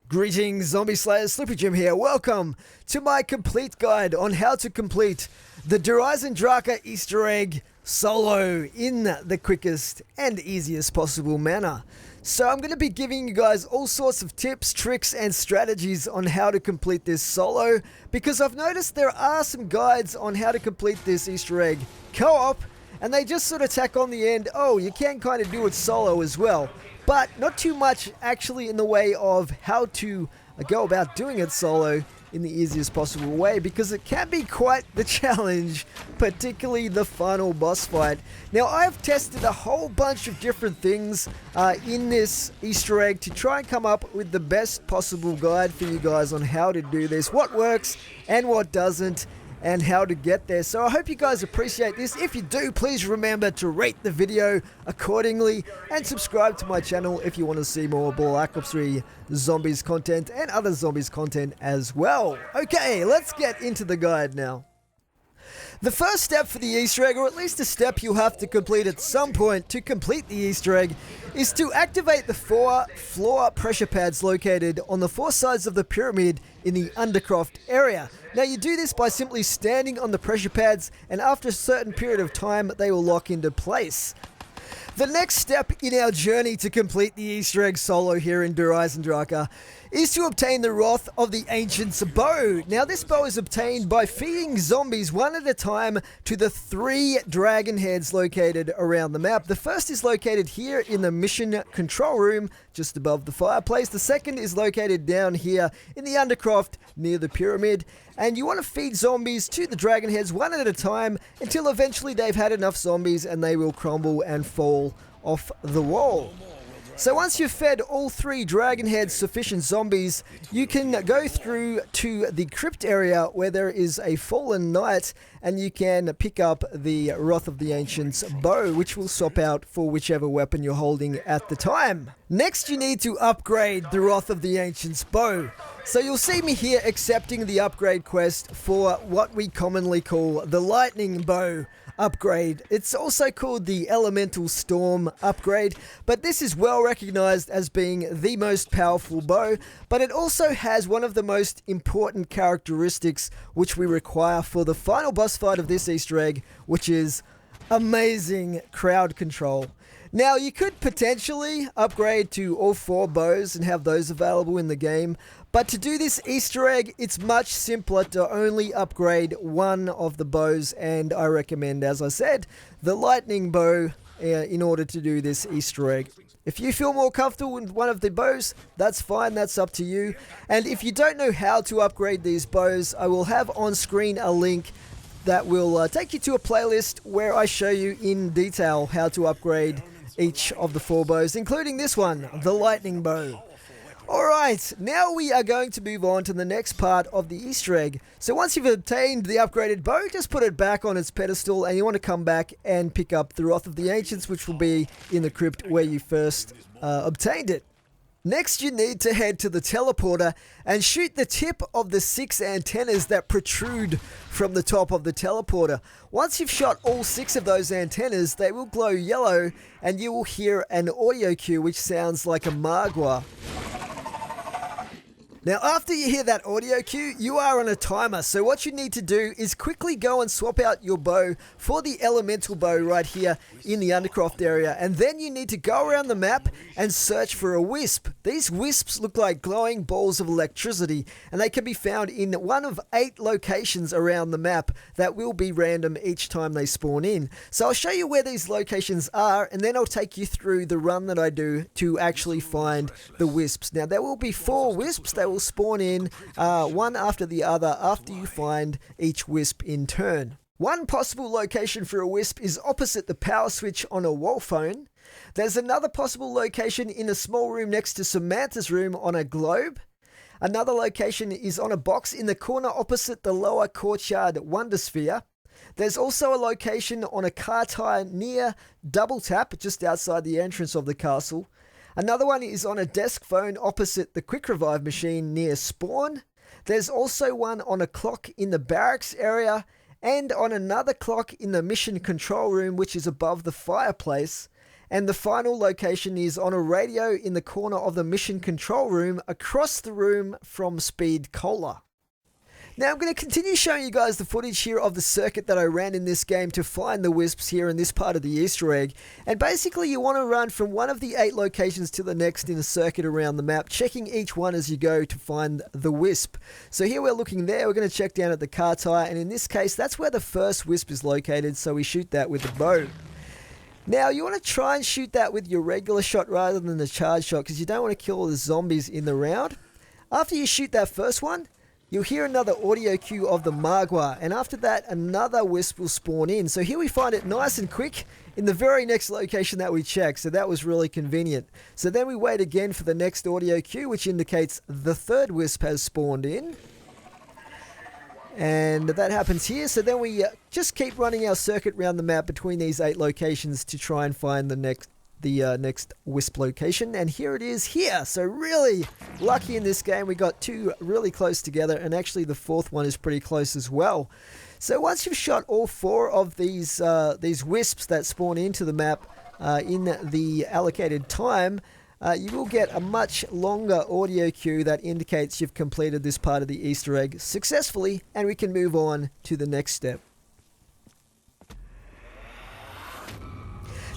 Greetings, Zombie Slayers, Sleepy Jim here. Welcome to my complete guide on how to complete the Eisendrache Easter Egg solo in the quickest and easiest possible manner. So I'm going to be giving you guys all sorts of tips, tricks, and strategies on how to complete this solo, because I've noticed there are some guides on how to complete this Easter egg co-op, and they just sort of tack on the end, oh, you can kind of do it solo as well. But not too much actually in the way of how to go about doing it solo in the easiest possible way, because it can be quite the challenge, particularly the final boss fight. Now, I've tested a whole bunch of different things in this Easter egg to try and come up with the best possible guide for you guys on how to do this, what works and what doesn't, and how to get there. So I hope you guys appreciate this. If you do, please remember to rate the video accordingly and subscribe to my channel if you want to see more Black Ops 3 Zombies content and other Zombies content as well. Okay, let's get into the guide now. The first step for the Easter egg, or at least a step you'll have to complete at some point to complete the Easter egg, is to activate the 4 floor pressure pads located on the 4 sides of the pyramid in the Undercroft area. Now, you do this by simply standing on the pressure pads, and after a certain period of time they will lock into place. The next step in our journey to complete the Easter egg solo here in Eisendrache is to obtain the Wrath of the Ancient's bow. Now, this bow is obtained by feeding zombies one at a time to the 3 dragon heads located around the map. The first is located here in the mission control room just above the fireplace. The second is located down here in the Undercroft near the pyramid. And you want to feed zombies to the dragon heads one at a time until eventually they've had enough zombies and they will crumble and fall off the wall. So once you've fed all 3 dragon heads sufficient zombies, you can go through to the crypt area where there is a fallen knight, and you can pick up the Wrath of the Ancient's bow, which will swap out for whichever weapon you're holding at the time. Next, you need to upgrade the Wrath of the Ancient's bow. So you'll see me here accepting the upgrade quest for what we commonly call the lightning bow upgrade. It's also called the Elemental Storm upgrade, but this is well recognized as being the most powerful bow, but it also has one of the most important characteristics which we require for the final boss fight of this Easter egg, which is amazing crowd control. Now, you could potentially upgrade to all 4 bows and have those available in the game, but to do this Easter egg, it's much simpler to only upgrade one of the bows, and I recommend, as I said, the lightning bow in order to do this Easter egg. If you feel more comfortable with one of the bows, that's fine, that's up to you. And if you don't know how to upgrade these bows, I will have on screen a link that will take you to a playlist where I show you in detail how to upgrade each of the 4 bows, including this one, the lightning bow. Alright, now we are going to move on to the next part of the Easter egg. So once you've obtained the upgraded bow, just put it back on its pedestal, and you want to come back and pick up the Wrath of the Ancients, which will be in the crypt where you first obtained it. Next, you need to head to the teleporter and shoot the tip of the 6 antennas that protrude from the top of the teleporter. Once you've shot all 6 of those antennas, they will glow yellow, and you will hear an audio cue which sounds like a magua. Now, after you hear that audio cue, you are on a timer, so what you need to do is quickly go and swap out your bow for the elemental bow right here in the Undercroft area, and then you need to go around the map and search for a wisp. These wisps look like glowing balls of electricity, and they can be found in one of 8 locations around the map that will be random each time they spawn in. So I'll show you where these locations are, and then I'll take you through the run that I do to actually find the wisps. Now, there will be 4 wisps. They will spawn in one after the other after you find each wisp in turn. One possible location for a wisp is opposite the power switch on a wall phone. There's another possible location in a small room next to Samantha's room on a globe. Another location is on a box in the corner opposite the lower courtyard wonder sphere. There's also a location on a car tire near Double Tap, just outside the entrance of the castle. Another one is on a desk phone opposite the quick revive machine near Spawn. There's also one on a clock in the barracks area, and on another clock in the mission control room, which is above the fireplace. And the final location is on a radio in the corner of the mission control room across the room from Speed Cola. Now I'm going to continue showing you guys the footage here of the circuit that I ran in this game to find the wisps here in this part of the Easter egg. And basically you want to run from one of the 8 locations to the next in a circuit around the map, checking each one as you go to find the wisp. So here we're looking there, we're going to check down at the car tire, and in this case that's where the first wisp is located, so we shoot that with the bow. Now you want to try and shoot that with your regular shot rather than the charge shot, because you don't want to kill all the zombies in the round. After you shoot that first one, you'll hear another audio cue of the Magua, and after that another wisp will spawn in. So here we find it nice and quick in the very next location that we checked, so that was really convenient. So then we wait again for the next audio cue, which indicates the third wisp has spawned in. And that happens here, so then we just keep running our circuit around the map between these 8 locations to try and find the next wisp location, and here it is here. So really lucky in this game, we got 2 really close together, and actually the 4th one is pretty close as well. So once you've shot all 4 of these wisps that spawn into the map in the allocated time, you will get a much longer audio cue that indicates you've completed this part of the Easter egg successfully, and we can move on to the next step.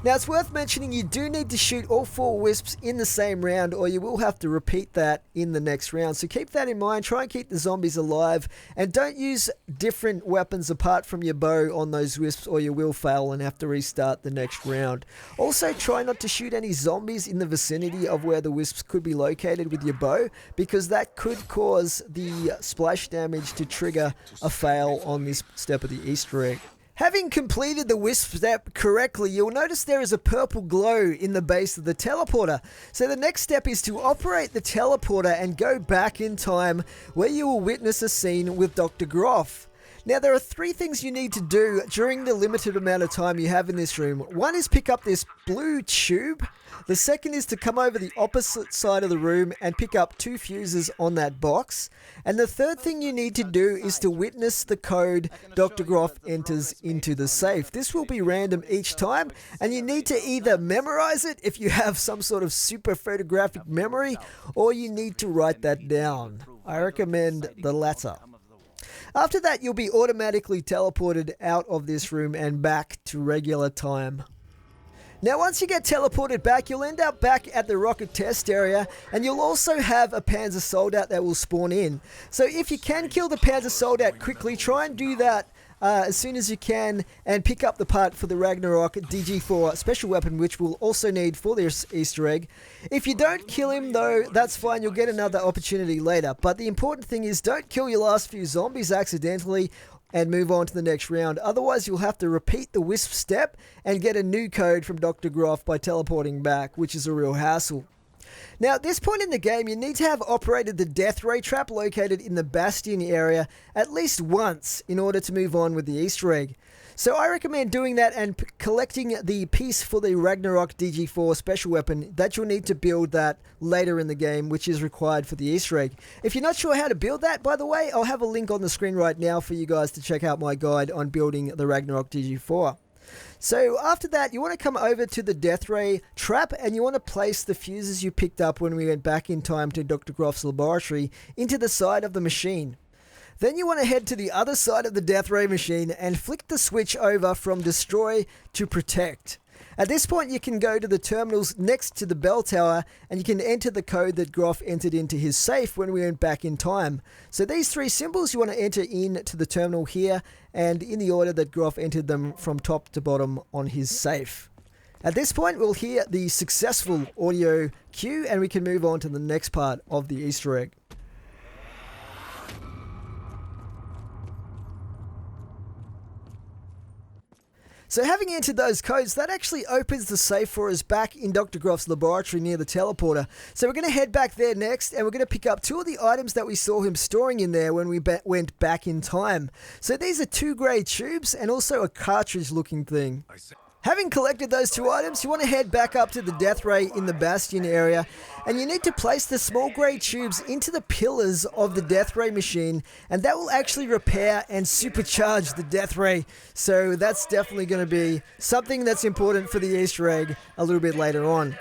Now it's worth mentioning you do need to shoot all 4 wisps in the same round, or you will have to repeat that in the next round. So keep that in mind, try and keep the zombies alive, and don't use different weapons apart from your bow on those wisps, or you will fail and have to restart the next round. Also try not to shoot any zombies in the vicinity of where the wisps could be located with your bow, because that could cause the splash damage to trigger a fail on this step of the Easter egg. Having completed the wisp step correctly, you'll notice there is a purple glow in the base of the teleporter. So the next step is to operate the teleporter and go back in time, where you will witness a scene with Dr. Groff. Now there are 3 things you need to do during the limited amount of time you have in this room. One is pick up this blue tube. The second is to come over the opposite side of the room and pick up 2 fuses on that box. And the third thing you need to do is to witness the code Dr. Groff enters into the safe. This will be random each time, and you need to either memorize it if you have some sort of super photographic memory, or you need to write that down. I recommend the latter. After that, you'll be automatically teleported out of this room and back to regular time. Now once you get teleported back, you'll end up back at the rocket test area, and you'll also have a Panzer Soldat that will spawn in. So if you can kill the Panzer Soldat quickly, try and do that as soon as you can, and pick up the part for the Ragnarok DG4 special weapon, which we'll also need for this Easter egg. If you don't kill him though, that's fine, you'll get another opportunity later. But the important thing is, don't kill your last few zombies accidentally and move on to the next round. Otherwise you'll have to repeat the wisp step and get a new code from Dr. Groff by teleporting back, which is a real hassle. Now at this point in the game, you need to have operated the death ray trap located in the Bastion area at least once in order to move on with the Easter egg. So I recommend doing that and collecting the piece for the Ragnarok DG4 special weapon that you'll need to build that later in the game, which is required for the Easter egg. If you're not sure how to build that, by the way, I'll have a link on the screen right now for you guys to check out my guide on building the Ragnarok DG4. So after that, you want to come over to the death ray trap, and you want to place the fuses you picked up when we went back in time to Dr. Groff's laboratory into the side of the machine. Then you want to head to the other side of the death ray machine and flick the switch over from destroy to protect. At this point you can go to the terminals next to the bell tower, and you can enter the code that Groff entered into his safe when we went back in time. So these 3 symbols you want to enter into the terminal here, and in the order that Groff entered them from top to bottom on his safe. At this point we'll hear the successful audio cue, and we can move on to the next part of the Easter egg. So having entered those codes, that actually opens the safe for us back in Dr. Groff's laboratory near the teleporter. So we're going to head back there next, and we're going to pick up 2 of the items that we saw him storing in there when we went back in time. So these are 2 grey tubes and also a cartridge looking thing. Having collected those 2 items, you want to head back up to the death ray in the bastion area, and you need to place the small grey tubes into the pillars of the death ray machine, and that will actually repair and supercharge the death ray. So that's definitely going to be something that's important for the Easter egg a little bit later on.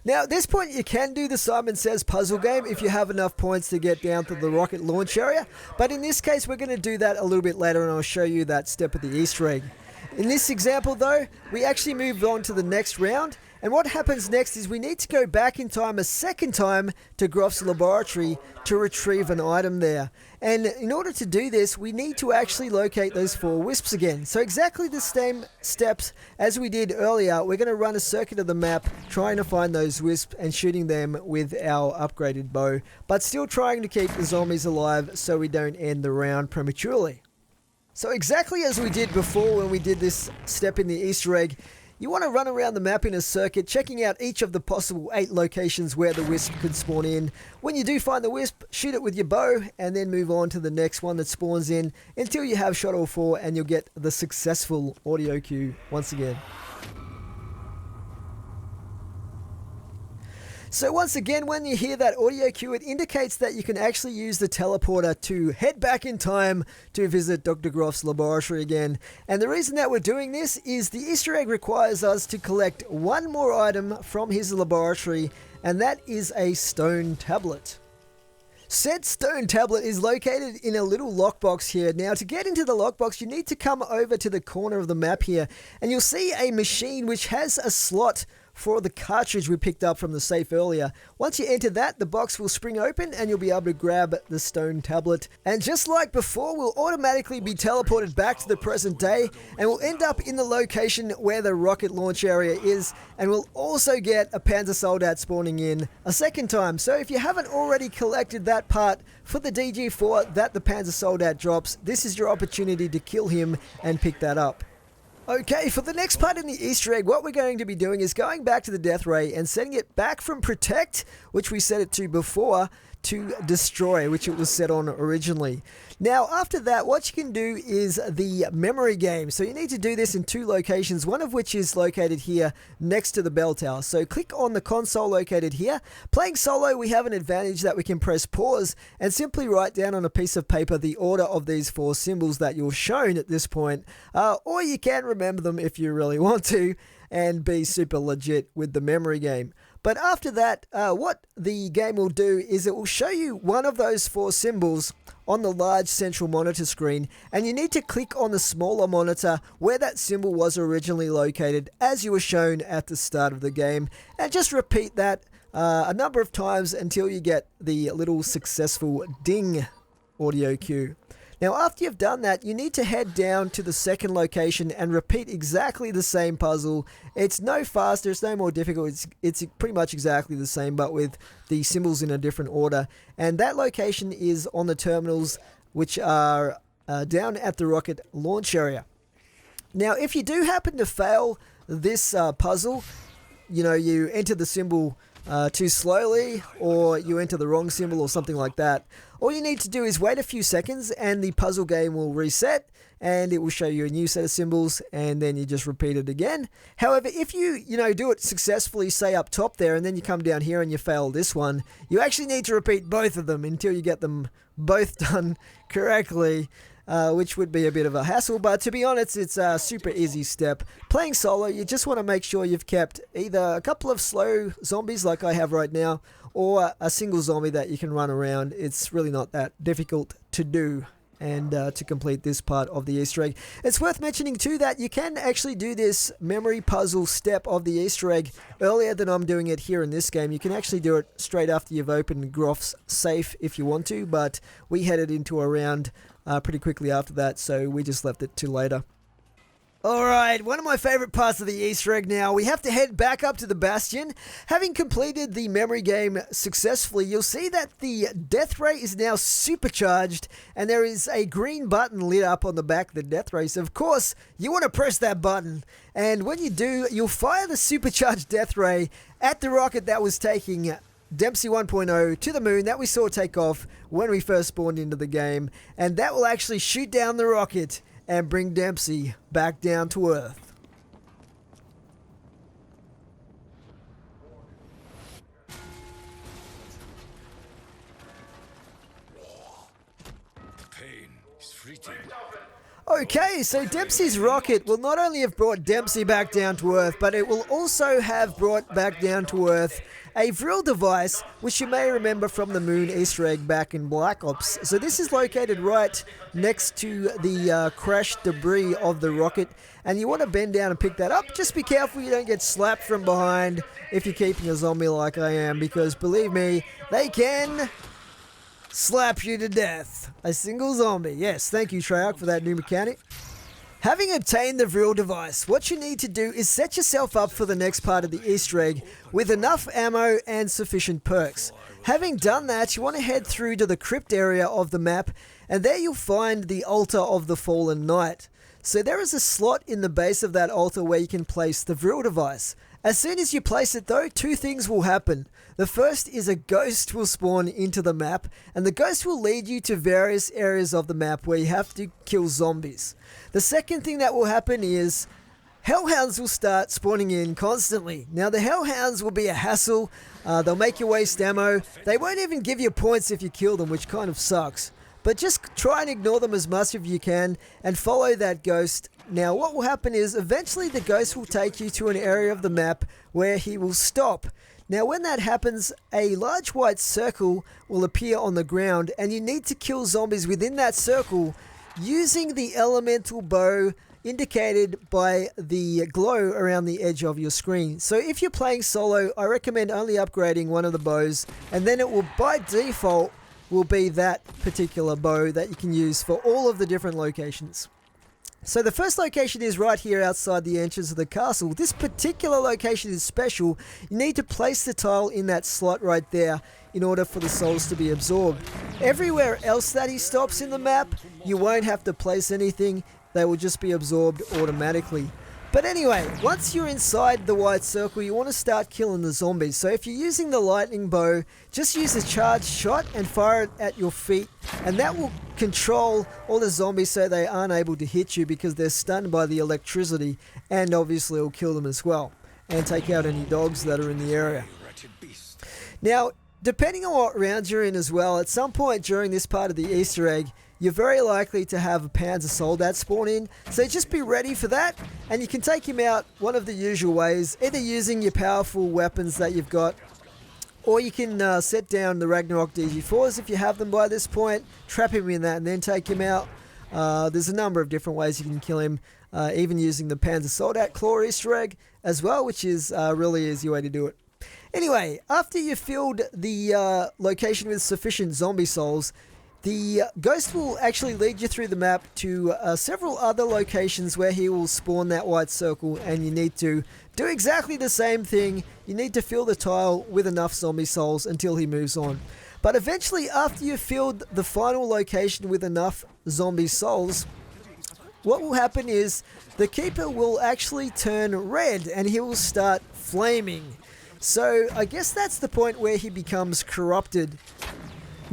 Now, at this point, you can do the Simon Says puzzle game if you have enough points to get down to the rocket launch area, but in this case, we're going to do that a little bit later, and I'll show you that step of the Easter egg. In this example though, we actually moved on to the next round, and what happens next is we need to go back in time a second time to Groff's laboratory to retrieve an item there. And in order to do this, we need to actually locate those 4 wisps again. So exactly the same steps as we did earlier, we're going to run a circuit of the map trying to find those wisps and shooting them with our upgraded bow, but still trying to keep the zombies alive so we don't end the round prematurely. So exactly as we did before when we did this step in the Easter egg, you want to run around the map in a circuit, checking out each of the possible 8 locations where the wisp could spawn in. When you do find the wisp, shoot it with your bow, and then move on to the next one that spawns in until you have shot all 4 and you'll get the successful audio cue once again. So once again, when you hear that audio cue, it indicates that you can actually use the teleporter to head back in time to visit Dr. Groff's laboratory again. And the reason that we're doing this is the Easter egg requires us to collect 1 more item from his laboratory, and that is a stone tablet. Said stone tablet is located in a little lockbox here. Now, to get into the lockbox, you need to come over to the corner of the map here, and you'll see a machine which has a slot for the cartridge we picked up from the safe earlier. Once you enter that, the box will spring open and you'll be able to grab the stone tablet. And just like before, we'll automatically be teleported back to the present day, and we'll end up in the location where the rocket launch area is, and we'll also get a Panzer Soldat spawning in a second time. So if you haven't already collected that part for the DG4 that the Panzer Soldat drops, this is your opportunity to kill him and pick that up. Okay, for the next part in the Easter egg, what we're going to be doing is going back to the death ray and setting it back from protect, which we set it to before, to destroy, which it was set on originally. Now, after that, what you can do is the memory game. So you need to do this in 2 locations, one of which is located here next to the bell tower. So click on the console located here. Playing solo, we have an advantage that we can press pause and simply write down on a piece of paper the order of these 4 symbols that you're shown at this point. Or you can remember them if you really want to and be super legit with the memory game. But after that, what the game will do is it will show you one of those 4 symbols on the large central monitor screen, and you need to click on the smaller monitor where that symbol was originally located as you were shown at the start of the game, and just repeat that a number of times until you get the little successful ding audio cue. Now, after you've done that, you need to head down to the second location and repeat exactly the same puzzle. It's no faster, it's no more difficult, it's pretty much exactly the same, but with the symbols in a different order. And that location is on the terminals, which are down at the rocket launch area. Now, if you do happen to fail this puzzle, you enter the symbol too slowly, or you enter the wrong symbol or something like that, all you need to do is wait a few seconds and the puzzle game will reset and it will show you a new set of symbols, and then you just repeat it again. However, if you do it successfully, say up top there, and then you come down here and you fail this one, you actually need to repeat both of them until you get them both done correctly. Which would be a bit of a hassle, but to be honest, it's a super easy step. Playing solo, you just want to make sure you've kept either a couple of slow zombies like I have right now, or a single zombie that you can run around. It's really not that difficult to do and to complete this part of the Easter egg. It's worth mentioning too that you can actually do this memory puzzle step of the Easter egg earlier than I'm doing it here in this game. You can actually do it straight after you've opened Groff's safe if you want to, but we headed into a round pretty quickly after that, so we just left it to later. Alright, one of my favourite parts of the Easter egg now. We have to head back up to the Bastion. Having completed the memory game successfully, you'll see that the death ray is now supercharged, and there is a green button lit up on the back of the death ray. So of course, you want to press that button, and when you do, you'll fire the supercharged death ray at the rocket that was taking Dempsey 1.0 to the moon that we saw take off when we first spawned into the game, and that will actually shoot down the rocket and bring Dempsey back down to Earth. Okay, so Dempsey's rocket will not only have brought Dempsey back down to Earth, but it will also have brought back down to Earth a Vril device, which you may remember from the Moon Easter egg back in Black Ops. So this is located right next to the crashed debris of the rocket, and you want to bend down and pick that up. Just be careful you don't get slapped from behind if you're keeping a zombie like I am, because believe me, they can slap you to death. A single zombie. Yes, thank you, Treyarch, for that new mechanic. Having obtained the Vril device, what you need to do is set yourself up for the next part of the Easter egg with enough ammo and sufficient perks. Having done that, you want to head through to the crypt area of the map, and there you'll find the altar of the fallen knight. So there is a slot in the base of that altar where you can place the Vril device. As soon as you place it though, two things will happen. The first is a ghost will spawn into the map, and the ghost will lead you to various areas of the map where you have to kill zombies. The second thing that will happen is hellhounds will start spawning in constantly. Now the hellhounds will be a hassle, they'll make you waste ammo, they won't even give you points if you kill them, which kind of sucks. But just try and ignore them as much as you can and follow that ghost. Now what will happen is eventually the ghost will take you to an area of the map where he will stop. Now when that happens, a large white circle will appear on the ground, and you need to kill zombies within that circle using the elemental bow indicated by the glow around the edge of your screen. So if you're playing solo, I recommend only upgrading one of the bows, and then it will by default will be that particular bow that you can use for all of the different locations. So the first location is right here outside the entrance of the castle. This particular location is special. You need to place the tile in that slot right there in order for the souls to be absorbed. Everywhere else that he stops in the map, you won't have to place anything. They will just be absorbed automatically. But anyway, once you're inside the white circle, you want to start killing the zombies. So if you're using the lightning bow, just use a charged shot and fire it at your feet, and that will control all the zombies so they aren't able to hit you because they're stunned by the electricity, and obviously it'll kill them as well and take out any dogs that are in the area. Now, depending on what round you're in as well, at some point during this part of the Easter egg, you're very likely to have a Panzer Soldat spawn in, so just be ready for that, and you can take him out one of the usual ways, either using your powerful weapons that you've got, or you can set down the Ragnarok DG4s if you have them by this point, trap him in that and then take him out. There's a number of different ways you can kill him, even using the Panzer Soldat Claw Easter egg as well, which is a really easy way to do it. Anyway, after you've filled the location with sufficient zombie souls, the ghost will actually lead you through the map to several other locations where he will spawn that white circle, and you need to do exactly the same thing. You need to fill the tile with enough zombie souls until he moves on. But eventually, after you've filled the final location with enough zombie souls, what will happen is the keeper will actually turn red and he will start flaming. So I guess that's the point where he becomes corrupted.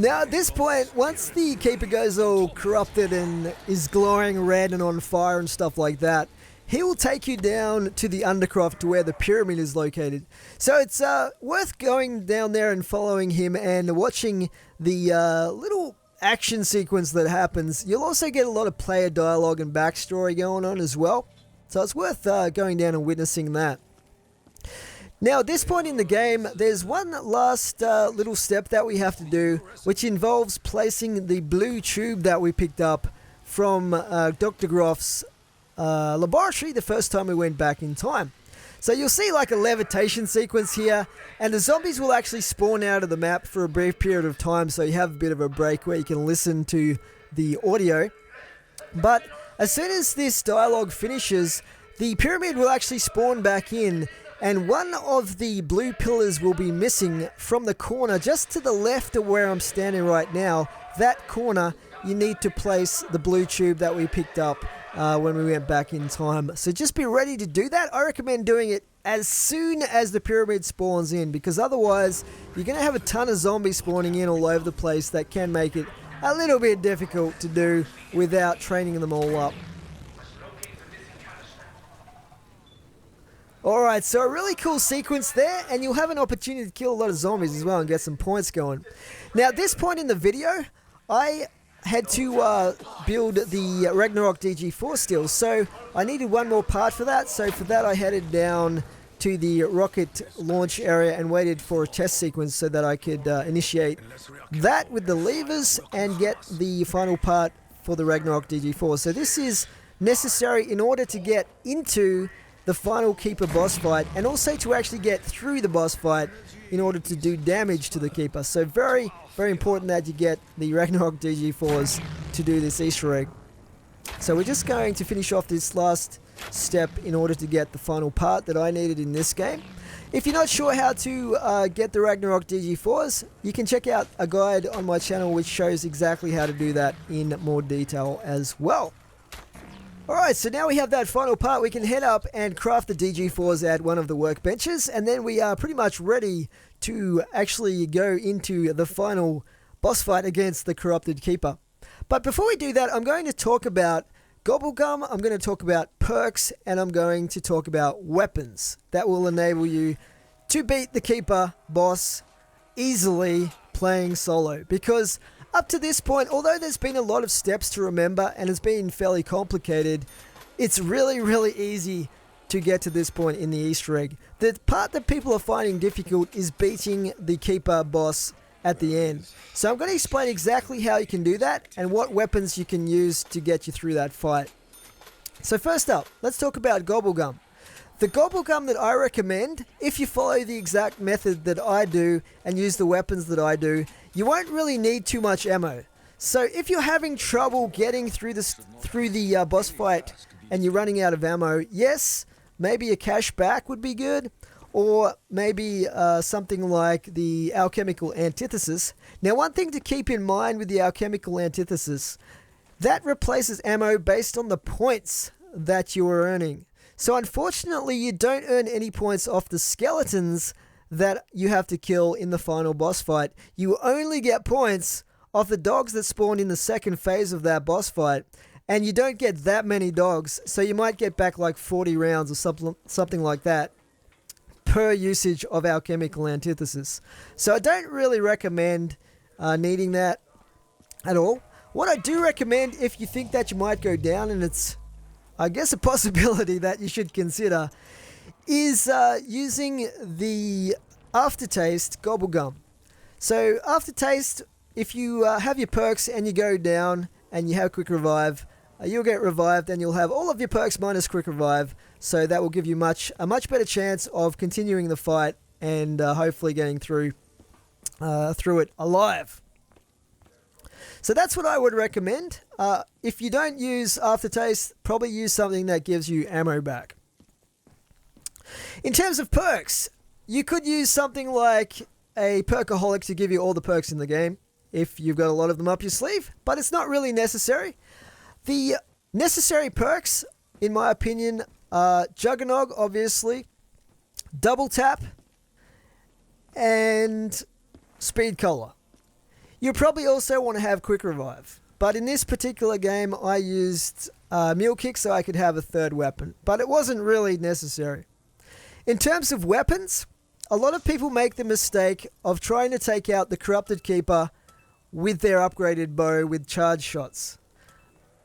Now at this point, once the keeper goes all corrupted and is glowing red and on fire and stuff like that, he will take you down to the Undercroft to where the pyramid is located. So it's worth going down there and following him and watching the little action sequence that happens. You'll also get a lot of player dialogue and backstory going on as well. So it's worth going down and witnessing that. Now at this point in the game, there's one last little step that we have to do, which involves placing the blue tube that we picked up from Dr. Groff's laboratory the first time we went back in time. So you'll see like a levitation sequence here, and the zombies will actually spawn out of the map for a brief period of time, so you have a bit of a break where you can listen to the audio. But as soon as this dialogue finishes, the pyramid will actually spawn back in, and one of the blue pillars will be missing from the corner just to the left of where I'm standing right now. That corner, you need to place the blue tube that we picked up when we went back in time. So just be ready to do that. I recommend doing it as soon as the pyramid spawns in, because otherwise you're going to have a ton of zombies spawning in all over the place that can make it a little bit difficult to do without training them all up. Alright, so a really cool sequence there, and you'll have an opportunity to kill a lot of zombies as well and get some points going. Now at this point in the video, I had to build the Ragnarok DG4 still, so I needed one more part for that. So for that I headed down to the rocket launch area and waited for a test sequence so that I could initiate that with the levers and get the final part for the Ragnarok DG4. So this is necessary in order to get into the final Keeper boss fight, and also to actually get through the boss fight in order to do damage to the Keeper. So very, very important that you get the Ragnarok DG4s to do this Easter egg. So we're just going to finish off this last step in order to get the final part that I needed in this game. If you're not sure how to get the Ragnarok DG4s, you can check out a guide on my channel which shows exactly how to do that in more detail as well. Alright, so now we have that final part, we can head up and craft the DG4s at one of the workbenches, and then we are pretty much ready to actually go into the final boss fight against the Corrupted Keeper. But before we do that, I'm going to talk about gobblegum, I'm going to talk about perks, and I'm going to talk about weapons that will enable you to beat the Keeper boss easily playing solo. Because up to this point, although there's been a lot of steps to remember and it's been fairly complicated, it's really, really easy to get to this point in the Easter egg. The part that people are finding difficult is beating the Keeper boss at the end. So I'm going to explain exactly how you can do that and what weapons you can use to get you through that fight. So first up, let's talk about gobblegum. The gobblegum that I recommend, if you follow the exact method that I do and use the weapons that I do, you won't really need too much ammo. So if you're having trouble getting through the boss fight and you're running out of ammo, yes, maybe a cash back would be good, or maybe something like the alchemical antithesis. Now, one thing to keep in mind with the alchemical antithesis, that replaces ammo based on the points that you are earning. So unfortunately, you don't earn any points off the skeletons that you have to kill in the final boss fight. You only get points off the dogs that spawn in the second phase of that boss fight, and you don't get that many dogs, so you might get back like 40 rounds or something like that per usage of alchemical antithesis. So I don't really recommend needing that at all. What I do recommend, if you think that you might go down, and it's I guess a possibility that you should consider, is using the aftertaste gobblegum. So aftertaste, if you have your perks and you go down and you have quick revive, you'll get revived and you'll have all of your perks minus quick revive. So that will give you a much better chance of continuing the fight and hopefully getting through it alive. So that's what I would recommend. If you don't use aftertaste, probably use something that gives you ammo back. In terms of perks, you could use something like a perkaholic to give you all the perks in the game if you've got a lot of them up your sleeve, but it's not really necessary. The necessary perks, in my opinion, are Juggernog, obviously, Double Tap, and Speed Collar. You probably also want to have Quick Revive, but in this particular game I used Mule Kick so I could have a third weapon, but it wasn't really necessary. In terms of weapons, a lot of people make the mistake of trying to take out the Corrupted Keeper with their upgraded bow with charge shots.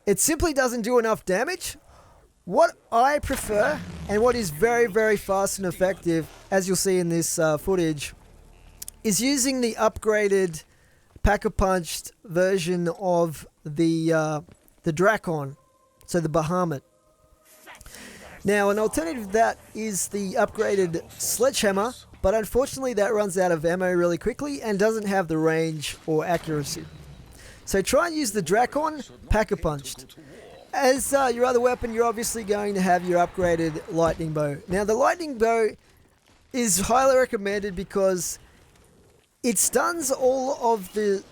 It simply doesn't do enough damage. What I prefer, and what is very, very fast and effective, as you'll see in this footage, is using the upgraded Pack-a-Punched version of the Drakon, so the Bahamut. Now, an alternative to that is the upgraded Sledgehammer, but unfortunately that runs out of ammo really quickly and doesn't have the range or accuracy. So try and use the Drakon Pack-a-Punched. As your other weapon, you're obviously going to have your upgraded Lightning Bow. Now, the Lightning Bow is highly recommended because it stuns all of the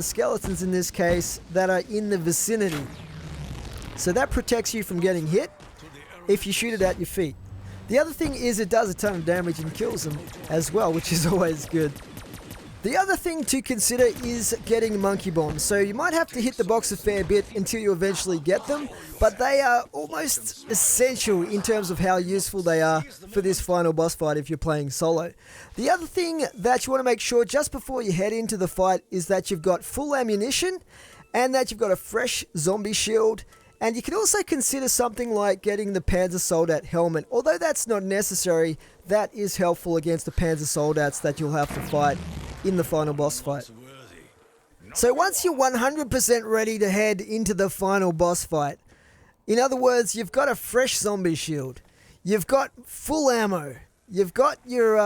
skeletons in this case that are in the vicinity. So that protects you from getting hit if you shoot it at your feet. The other thing is it does a ton of damage and kills them as well, which is always good. The other thing to consider is getting monkey bombs. So you might have to hit the box a fair bit until you eventually get them, but they are almost essential in terms of how useful they are for this final boss fight if you're playing solo. The other thing that you want to make sure just before you head into the fight is that you've got full ammunition and that you've got a fresh zombie shield. And you can also consider something like getting the Panzer Soldat helmet. Although that's not necessary, that is helpful against the Panzer Soldats that you'll have to fight in the final boss fight. So once you're 100% ready to head into the final boss fight, in other words, you've got a fresh zombie shield, you've got full ammo, you've got your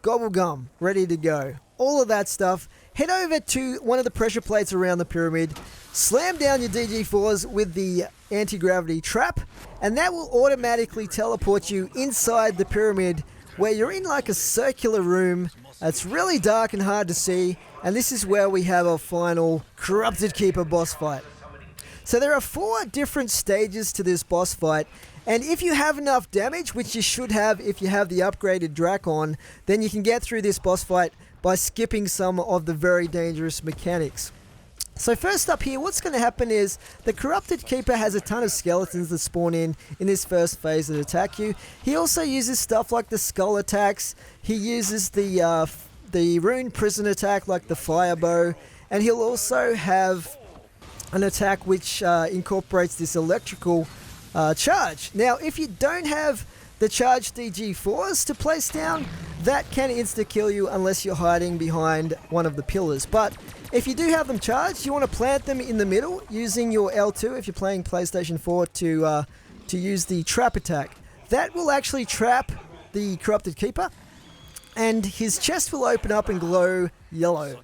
gobblegum ready to go, all of that stuff, head over to one of the pressure plates around the pyramid, slam down your DG4s with the anti-gravity trap, and that will automatically teleport you inside the pyramid where you're in like a circular room. It's really dark and hard to see, and this is where we have our final Corrupted Keeper boss fight. So there are 4 different stages to this boss fight, and if you have enough damage, which you should have if you have the upgraded Drakon, then you can get through this boss fight by skipping some of the very dangerous mechanics. So first up here, what's going to happen is the Corrupted Keeper has a ton of skeletons that spawn in this first phase that attack you. He also uses stuff like the skull attacks. He uses the rune prison attack like the fire bow, and he'll also have an attack which incorporates this electrical charge. Now, if you don't have the charged DG4s to place down, that can insta-kill you unless you're hiding behind one of the pillars. But if you do have them charged, you want to plant them in the middle using your L2 if you're playing PlayStation 4 to use the trap attack. That will actually trap the Corrupted Keeper, and his chest will open up and glow yellow.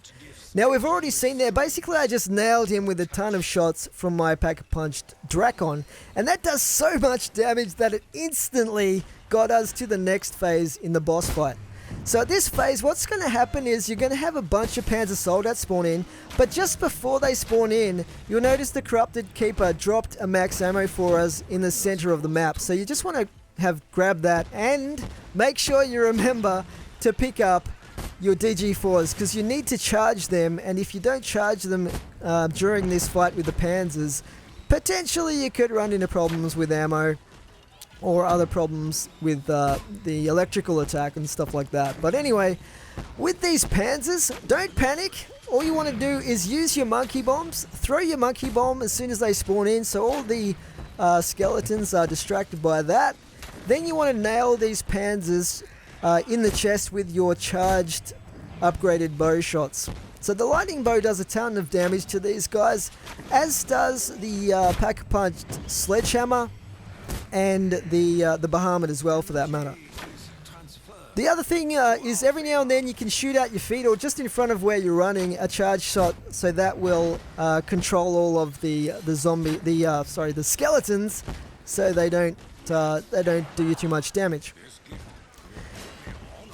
Now, we've already seen there, basically I just nailed him with a ton of shots from my Pack-a-Punched Drakon, and that does so much damage that it instantly got us to the next phase in the boss fight. So at this phase, what's going to happen is you're going to have a bunch of Panzer Soldats spawn in, but just before they spawn in, you'll notice the Corrupted Keeper dropped a max ammo for us in the center of the map. So you just want to grab that, and make sure you remember to pick up your DG4s, because you need to charge them, and if you don't charge them during this fight with the Panzers, potentially you could run into problems with ammo or other problems with the electrical attack and stuff like that. But anyway, with these Panzers, don't panic. All you want to do is use your monkey bombs, throw your monkey bomb as soon as they spawn in, so all the skeletons are distracted by that. Then you want to nail these Panzers in the chest with your charged upgraded bow shots. So the lightning bow does a ton of damage to these guys, as does the Pack-a-Punched sledgehammer and the Bahamut as well, for that matter. The other thing is every now and then you can shoot out your feet or just in front of where you're running a charge shot, so that will control all of the skeletons, so they don't do you too much damage.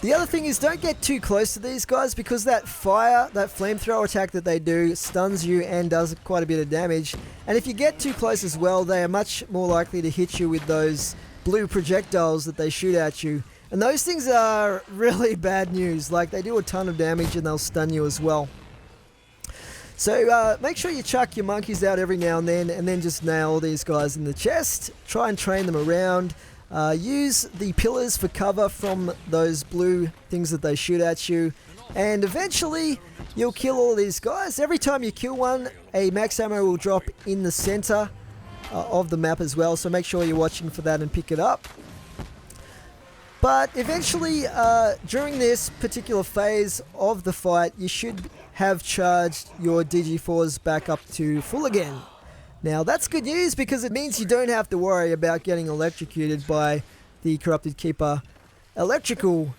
The other thing is, don't get too close to these guys, because that flamethrower attack that they do stuns you and does quite a bit of damage. And if you get too close as well, they are much more likely to hit you with those blue projectiles that they shoot at you. And those things are really bad news. Like, they do a ton of damage and they'll stun you as well. So make sure you chuck your monkeys out every now and then just nail these guys in the chest. Try and train them around. Use the pillars for cover from those blue things that they shoot at you, and eventually you'll kill all these guys. Every time you kill one, a max ammo will drop in the center of the map as well, so make sure you're watching for that and pick it up. But eventually, during this particular phase of the fight, you should have charged your DG4s back up to full again. Now, that's good news, because it means you don't have to worry about getting electrocuted by the Corrupted Keeper electrical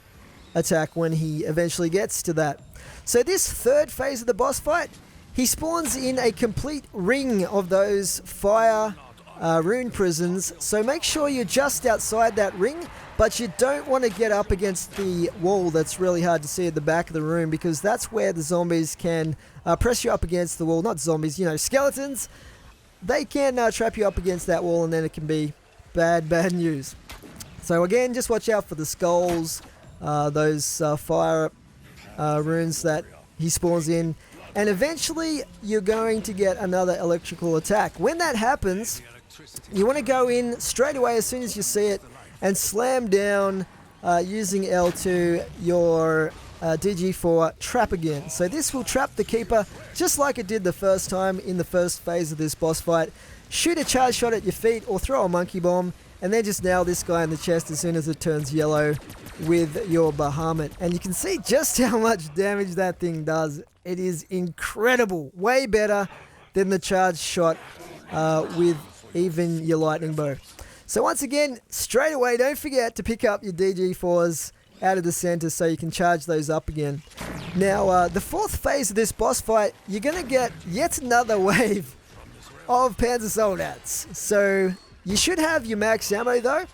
attack when he eventually gets to that. So this third phase of the boss fight, he spawns in a complete ring of those fire rune prisons, so make sure you're just outside that ring, but you don't want to get up against the wall that's really hard to see at the back of the room, because that's where the zombies can press you up against the wall. Not zombies, skeletons. They can trap you up against that wall, and then it can be bad news. So again, just watch out for the skulls, those fire runes that he spawns in, and eventually you're going to get another electrical attack. When that happens, you want to go in straight away as soon as you see it and slam down using L2 your DG4 trap again. So this will trap the keeper just like it did the first time in the first phase of this boss fight. Shoot a charge shot at your feet or throw a monkey bomb and then just nail this guy in the chest as soon as it turns yellow with your Bahamut. And you can see just how much damage that thing does. It is incredible. Way better than the charge shot with even your lightning bow. So once again, straight away, don't forget to pick up your DG4s out of the center so you can charge those up again. Now, the fourth phase of this boss fight, you're going to get yet another wave of Panzer Soldaten. So you should have your max ammo though.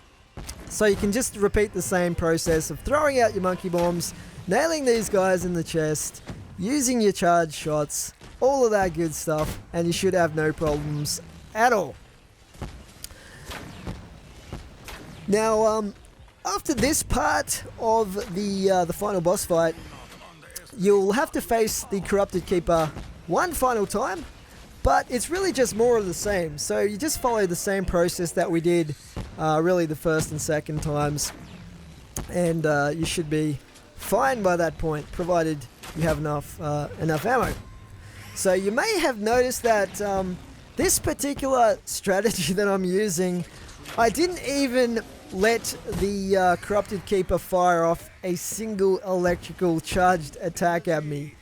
So you can just repeat the same process of throwing out your monkey bombs, nailing these guys in the chest, using your charge shots, all of that good stuff, and you should have no problems at all. Now, after this part of the final boss fight, you'll have to face the Corrupted Keeper one final time, but it's really just more of the same. So you just follow the same process that we did really the first and second times, and you should be fine by that point, provided you have enough ammo. So you may have noticed that this particular strategy that I'm using, I didn't even let the Corrupted Keeper fire off a single electrical charged attack at me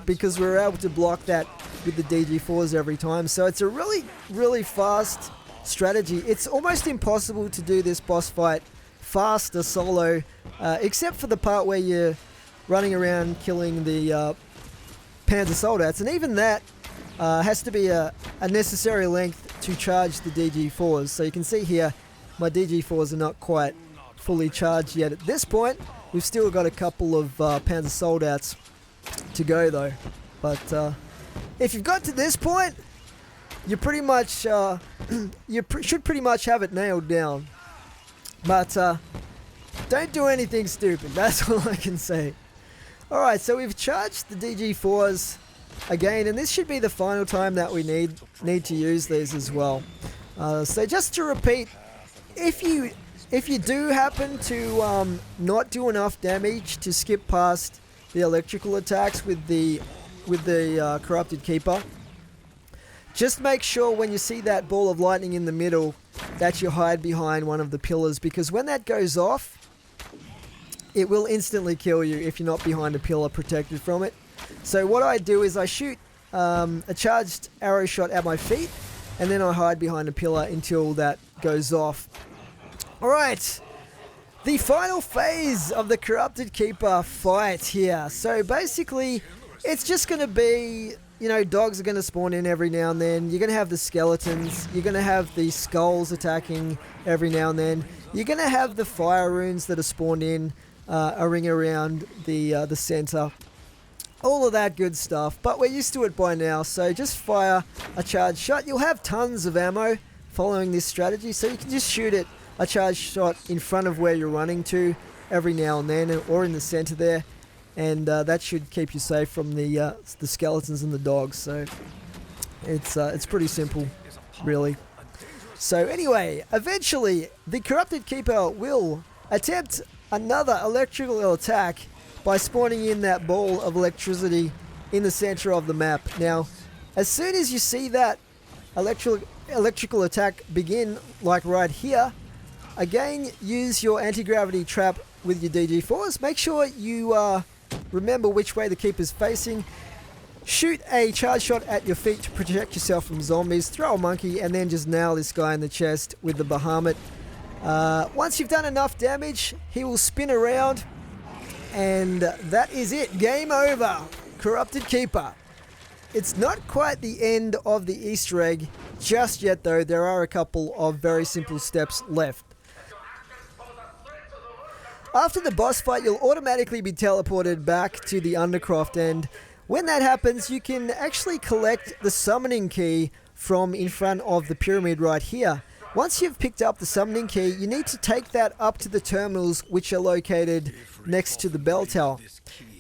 because we were able to block that with the DG4s every time. So it's a really fast strategy. It's almost impossible to do this boss fight faster solo, except for the part where you're running around killing the Panzer Soldaten, and even that has to be a necessary length to charge the DG4s. So you can see here my DG4s are not quite fully charged yet at this point. We've still got a couple of Panzer Soldaten to go though. But if you've got to this point, you pretty much should pretty much have it nailed down. But don't do anything stupid. That's all I can say. All right, so we've charged the DG4s again, and this should be the final time that we need to use these as well. So just to repeat, if you do happen to not do enough damage to skip past the electrical attacks with the Corrupted Keeper, just make sure when you see that ball of lightning in the middle that you hide behind one of the pillars, because when that goes off, it will instantly kill you if you're not behind a pillar protected from it. So what I do is I shoot a charged arrow shot at my feet, and then I hide behind a pillar until that goes off. Alright, the final phase of the Corrupted Keeper fight here. So basically, it's just going to be, you know, dogs are going to spawn in every now and then. You're going to have the skeletons. You're going to have the skulls attacking every now and then. You're going to have the fire runes that are spawned in a ring around the center. All of that good stuff, but we're used to it by now, so just fire a charge shot. You'll have tons of ammo following this strategy, so you can just shoot it a charge shot in front of where you're running to every now and then, or in the center there, and that should keep you safe from the skeletons and the dogs. So it's pretty simple, really. So anyway, eventually the Corrupted Keeper will attempt another electrical attack by spawning in that ball of electricity in the center of the map. Now, as soon as you see that electrical attack begin, like right here, again, use your anti-gravity trap with your DG4s. Make sure you remember which way the keeper's facing. Shoot a charge shot at your feet to protect yourself from zombies. Throw a monkey and then just nail this guy in the chest with the Bahamut. Once you've done enough damage, he will spin around, and that is it. Game over. Corrupted Keeper. It's not quite the end of the Easter egg just yet though. There are a couple of very simple steps left. After the boss fight, you'll automatically be teleported back to the Undercroft, and when that happens, you can actually collect the summoning key from in front of the pyramid right here. Once you've picked up the summoning key, you need to take that up to the terminals, which are located next to the bell tower.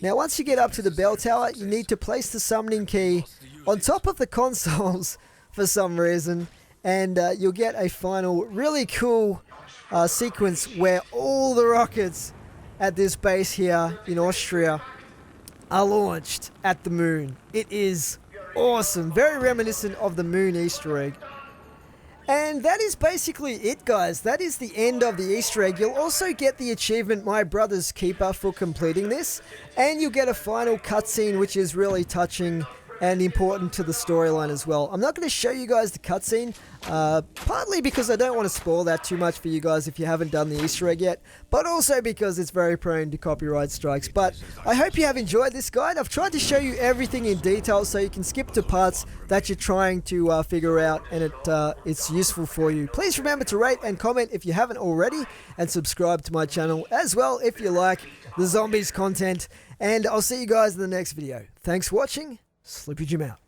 Now, once you get up to the bell tower, you need to place the summoning key on top of the consoles for some reason, and you'll get a final really cool sequence where all the rockets at this base here in Austria are launched at the moon. It is awesome. Very reminiscent of the moon Easter egg. And that is basically it, guys. That is the end of the Easter egg. You'll also get the achievement My Brother's Keeper for completing this. And you'll get a final cutscene, which is really touching and important to the storyline as well. I'm not going to show you guys the cutscene, partly because I don't want to spoil that too much for you guys if you haven't done the Easter egg yet, but also because it's very prone to copyright strikes. But I hope you have enjoyed this guide. I've tried to show you everything in detail so you can skip to parts that you're trying to figure out, and it's useful for you. Please remember to rate and comment if you haven't already, and subscribe to my channel as well if you like the zombies content, and I'll see you guys in the next video. Thanks for watching. Slippery Jim out.